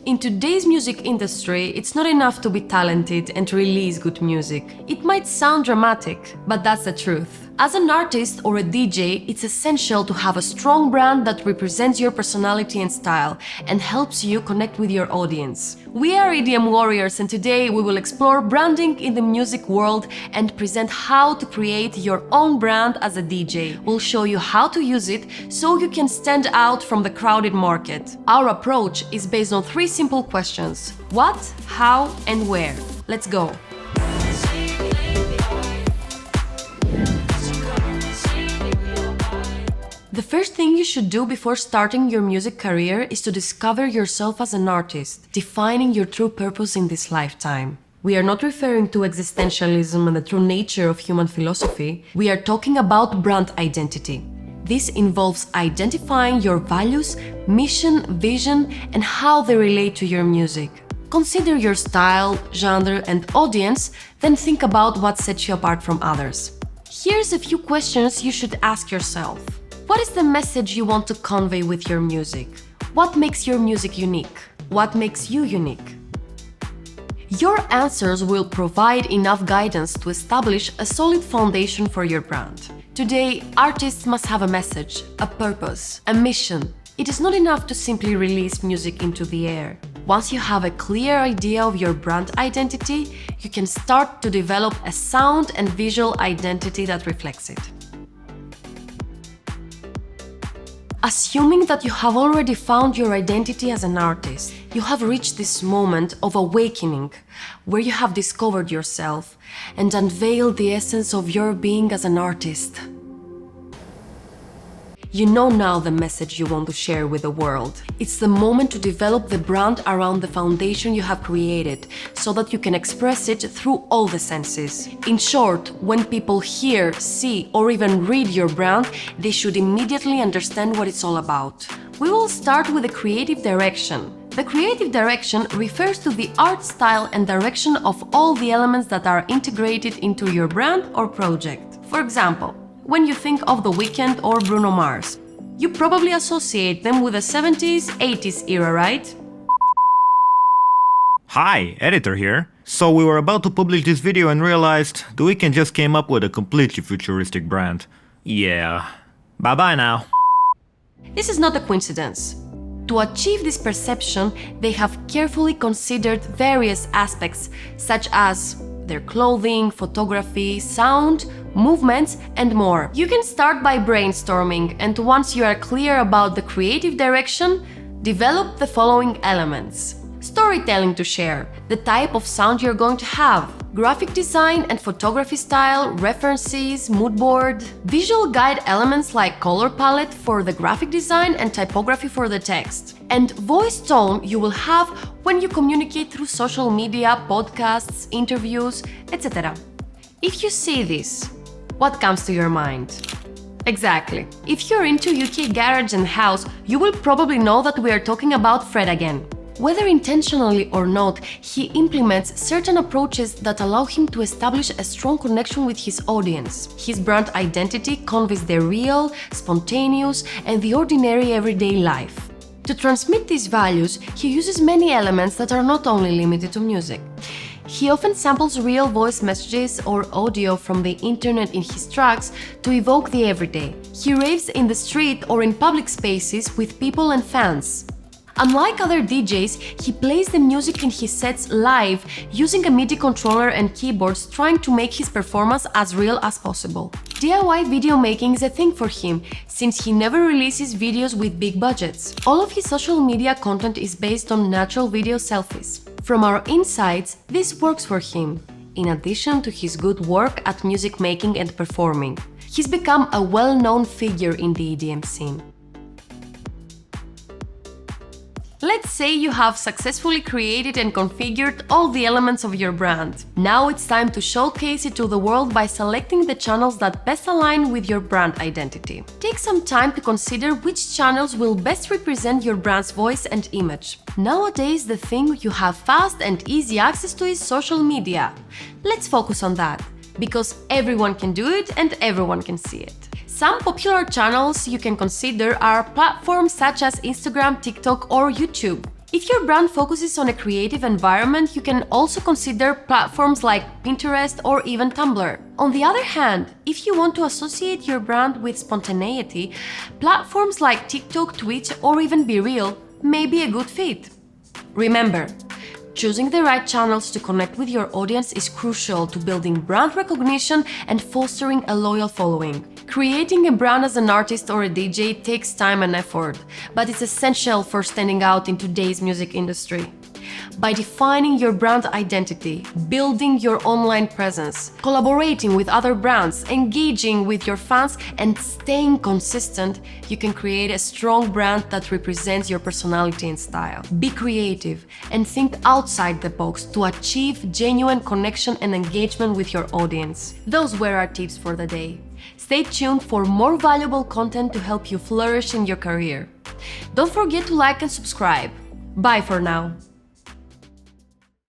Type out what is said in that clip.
In today's music industry, it's not enough to be talented and release good music. It might sound dramatic, but that's the truth. As an artist or a DJ, it's essential to have a strong brand that represents your personality and style and helps you connect with your audience. We are Edmwarriors, and today we will explore branding in the music world and present how to create your own brand as a DJ. We'll show you how to use it so you can stand out from the crowded market. Our approach is based on 3 simple questions: what, how, and where. Let's go. The first thing you should do before starting your music career is to discover yourself as an artist, defining your true purpose in this lifetime. We are not referring to existentialism and the true nature of human philosophy. We are talking about brand identity. This involves identifying your values, mission, vision, and how they relate to your music. Consider your style, genre, and audience, then think about what sets you apart from others. Here's a few questions you should ask yourself. What is the message you want to convey with your music? What makes your music unique? What makes you unique? Your answers will provide enough guidance to establish a solid foundation for your brand. Today, artists must have a message, a purpose, a mission. It is not enough to simply release music into the air. Once you have a clear idea of your brand identity, you can start to develop a sound and visual identity that reflects it. Assuming that you have already found your identity as an artist, you have reached this moment of awakening, where you have discovered yourself and unveiled the essence of your being as an artist. You know now the message you want to share with the world. It's the moment to develop the brand around the foundation you have created, so that you can express it through all the senses. In short, when people hear, see, or even read your brand, they should immediately understand what it's all about. We will start with the creative direction. The creative direction refers to the art style and direction of all the elements that are integrated into your brand or project. For example, when you think of The Weeknd or Bruno Mars, you probably associate them with the 70s, 80s era, right? Hi, editor here. So we were about to publish this video and realized The Weeknd just came up with a completely futuristic brand. Yeah. Bye-bye now. This is not a coincidence. To achieve this perception, they have carefully considered various aspects, such as their clothing, photography, sound, movements, and more. You can start by brainstorming, and once you are clear about the creative direction, develop the following elements. Storytelling to share, the type of sound you're going to have, graphic design and photography style, references, mood board, visual guide elements like color palette for the graphic design and typography for the text, and voice tone you will have when you communicate through social media, podcasts, interviews, etc. If you see this, what comes to your mind? Exactly. If you're into UK garage and house, you will probably know that we are talking about Fred again. Whether intentionally or not, he implements certain approaches that allow him to establish a strong connection with his audience. His brand identity conveys the real, spontaneous, and the ordinary everyday life. To transmit these values, he uses many elements that are not only limited to music. He often samples real voice messages or audio from the internet in his tracks to evoke the everyday. He raves in the street or in public spaces with people and fans. Unlike other DJs, he plays the music in his sets live using a MIDI controller and keyboards, trying to make his performance as real as possible. DIY video making is a thing for him, since he never releases videos with big budgets. All of his social media content is based on natural video selfies. From our insights, this works for him, in addition to his good work at music making and performing. He's become a well-known figure in the EDM scene. Let's say you have successfully created and configured all the elements of your brand. Now it's time to showcase it to the world by selecting the channels that best align with your brand identity. Take some time to consider which channels will best represent your brand's voice and image. Nowadays, the thing you have fast and easy access to is social media. Let's focus on that, because everyone can do it and everyone can see it. Some popular channels you can consider are platforms such as Instagram, TikTok, or YouTube. If your brand focuses on a creative environment, you can also consider platforms like Pinterest or even Tumblr. On the other hand, if you want to associate your brand with spontaneity, platforms like TikTok, Twitch, or even Be Real may be a good fit. Remember, choosing the right channels to connect with your audience is crucial to building brand recognition and fostering a loyal following. Creating a brand as an artist or a DJ takes time and effort, but it's essential for standing out in today's music industry. By defining your brand identity, building your online presence, collaborating with other brands, engaging with your fans, and staying consistent, you can create a strong brand that represents your personality and style. Be creative and think outside the box to achieve genuine connection and engagement with your audience. Those were our tips for the day. Stay tuned for more valuable content to help you flourish in your career. Don't forget to like and subscribe. Bye for now.